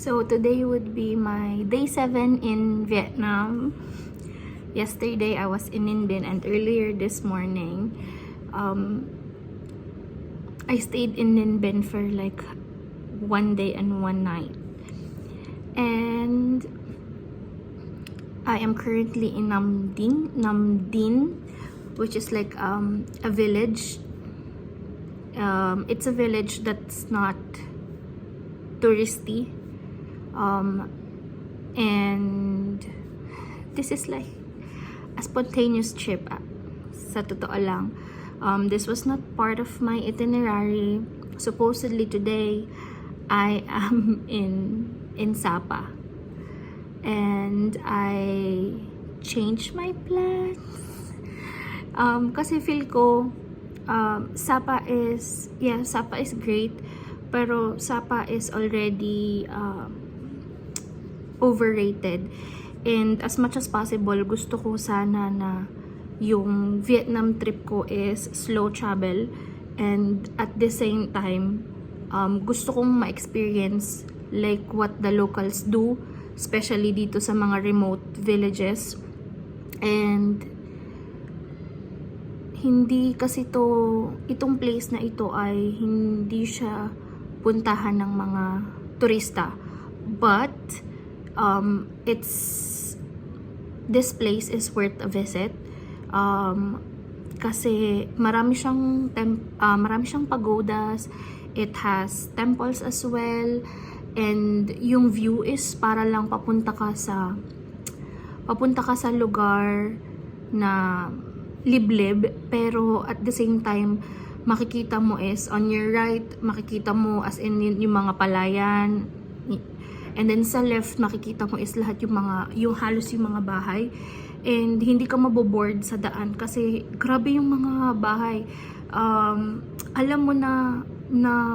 So today would be my day 7 in Vietnam. Yesterday I was in Ninh Binh, and earlier this morning I stayed in Ninh Binh for like 1 day and 1 night. And I am currently in Nam Dinh, which is like a village. It's a village that's not touristy. And this is like a spontaneous trip, sa totoo lang. This was not part of my itinerary. Supposedly today I am in Sapa, and I changed my plans kasi feel ko Sapa is great, pero Sapa is already overrated. And as much as possible, gusto ko sana na yung Vietnam trip ko is slow travel, and at the same time gusto kong ma-experience like what the locals do, especially dito sa mga remote villages. And hindi kasi itong place na ito ay hindi siya puntahan ng mga turista, but this place is worth a visit kasi marami siyang pagodas. It has temples as well, and yung view is para lang papunta ka sa lugar na liblib, pero at the same time makikita mo is on your right, makikita mo as in yung mga palayan, and then sa left makikita mo is lahat yung halos yung mga bahay, and hindi ka maboboard sa daan kasi grabe yung mga bahay. Alam mo na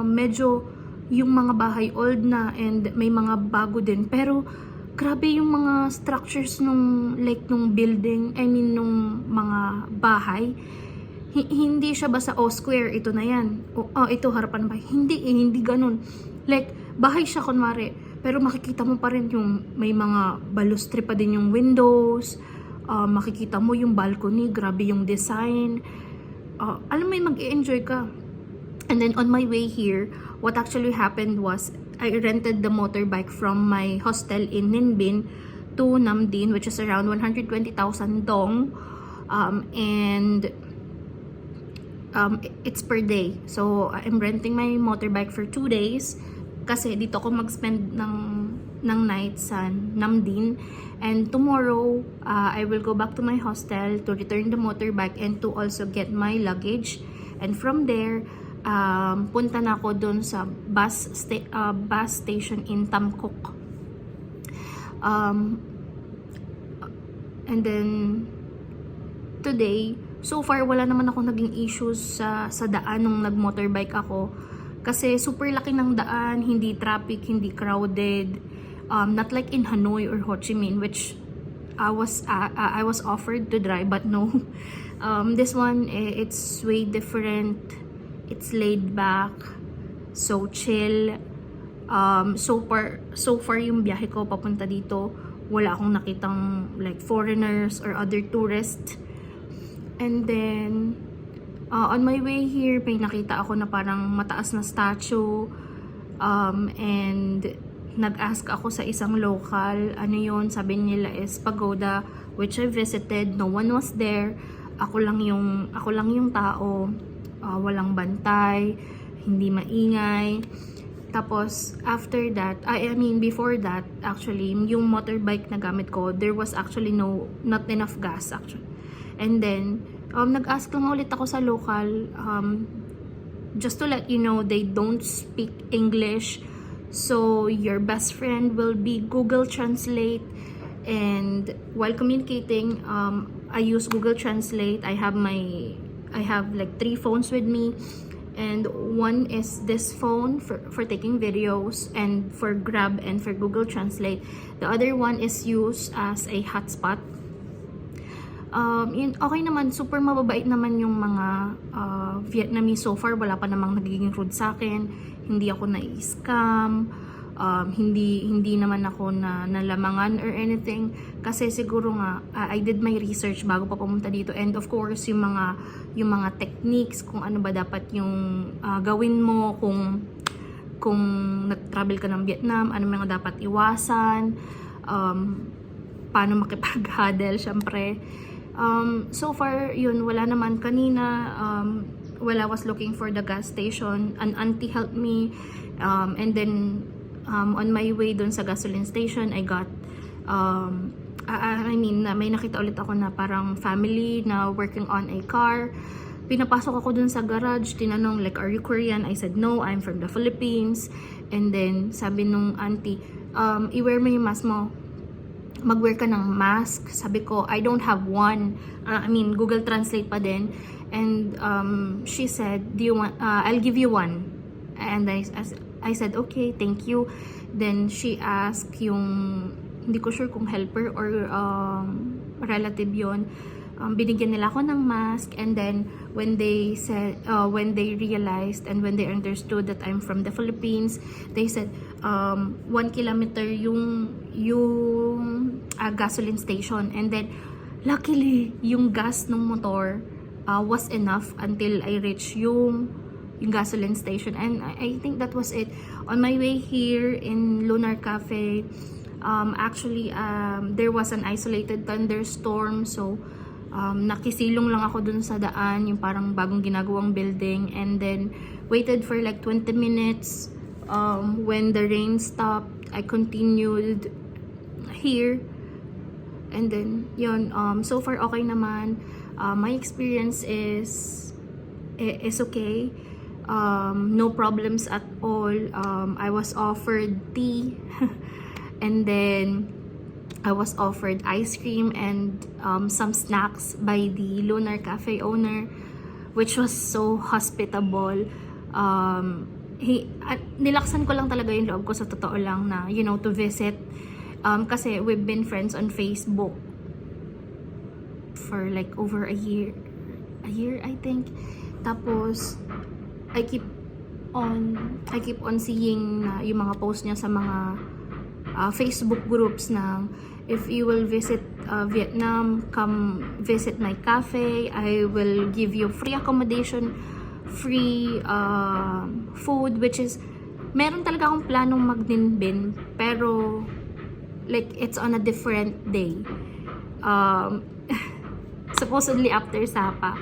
medyo yung mga bahay old na, and may mga bago din, pero grabe yung mga structures nung building, nung mga bahay. Hindi siya basta square, ito na yan, ito harapan ba, hindi ganun. Like bahay siya kunwari, pero makikita mo pa rin yung may mga balustre pa din yung windows, makikita mo yung balcony, grabe yung design. Alam mo, mag-i-enjoy ka. And then on my way here, what actually happened was I rented the motorbike from my hostel in Ninh Binh to Nam Dinh, which is around 120,000 dong, and it's per day. So I'm renting my motorbike for 2 days kasi dito ako mag-spend ng night sa Nam Dinh, and tomorrow I will go back to my hostel to return the motorbike and to also get my luggage, and from there punta na ako dun sa bus station in Tam Cuc. And then today, so far wala naman ako naging issues sa daan nung nag-motorbike ako, kasi super laki ng daan, hindi traffic, hindi crowded, not like in Hanoi or Ho Chi Minh, which I was offered to drive, but no. This one, it's way different. It's laid back, so chill. So far yung biyahe ko papunta dito, wala akong nakitang like foreigners or other tourists. And then on my way here, may nakita ako na parang mataas na statue, and nag-ask ako sa isang local, ano yun, sabi nila is pagoda, which I visited. No one was there. Ako lang yung tao. Walang bantay, hindi maingay. Tapos after that, before that, actually yung motorbike na gamit ko, there was actually not enough gas actually. And then nag-ask lang ulit ako sa local, just to let you know, they don't speak English, so your best friend will be Google Translate. And while communicating, I use Google Translate. I have like 3 phones with me, and one is this phone for taking videos and for Grab and for Google Translate. The other one is used as a hotspot. Okay naman, super mababait naman yung mga Vietnamese so far. Wala pa namang nagiging rude sa akin, hindi ako na-scam. Hindi naman ako na nalamangan or anything, kasi siguro nga I did my research bago pa pumunta dito, and of course yung mga techniques kung ano ba dapat yung gawin mo kung nag-travel ka ng Vietnam, ano mga dapat iwasan, paano makipag-huddle syempre. So far yun, wala naman. Kanina while I was looking for the gas station, an auntie helped me, and then on my way dun sa gasoline station, I got may nakita ulit ako na parang family na working on a car. Pinapasok ako dun sa garage, tinanong like, are you Korean? I said no, I'm from the Philippines. And then sabi nung auntie, i-wear mo yung mask mo, mag-wear ka ng mask. Sabi ko, I don't have one. Google Translate pa din. And she said, do you want, I'll give you one. And I said, okay, thank you. Then she asked yung, hindi ko sure kung helper or relative yon. Binigyan nila ako ng mask, and then when they realized and when they understood that I'm from the Philippines, they said 1 kilometer yung gasoline station, and then luckily yung gas ng motor was enough until I reach yung gasoline station, and I think that was it. On my way here in Lunar Cafe, there was an isolated thunderstorm, so nakisilong lang ako dun sa daan, yung parang bagong ginagawang building, and then waited for like 20 minutes. When the rain stopped, I continued here, and then yun, so far okay naman. My experience is okay. No problems at all. I was offered tea and then I was offered ice cream and some snacks by the Lunar Cafe owner, which was so hospitable. Nilaksan ko lang talaga yung loob ko, sa totoo lang, na to visit, kasi we've been friends on Facebook for like over a year I think. Tapos I keep on seeing yung mga post niya sa mga Facebook groups na if you will visit Vietnam, come visit my cafe. I will give you free accommodation, free food, which is meron talaga akong planong mag-Ninh, pero like it's on a different day. Supposedly after Sapa,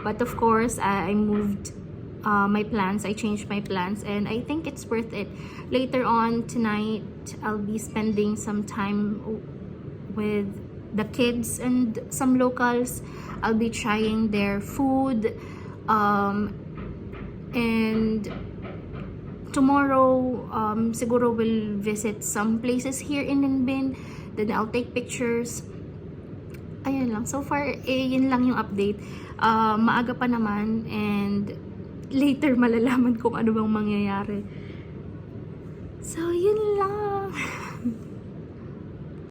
but of course I moved my plans. I changed my plans, and I think it's worth it. Later on tonight, I'll be spending some time with the kids and some locals. I'll be trying their food, and tomorrow siguro we'll visit some places here in Ninh Binh. Then I'll take pictures. Ayun lang. So far, yun lang yung update. Maaga pa naman, and later malalaman kung ano bang mangyayari. So, yun lang.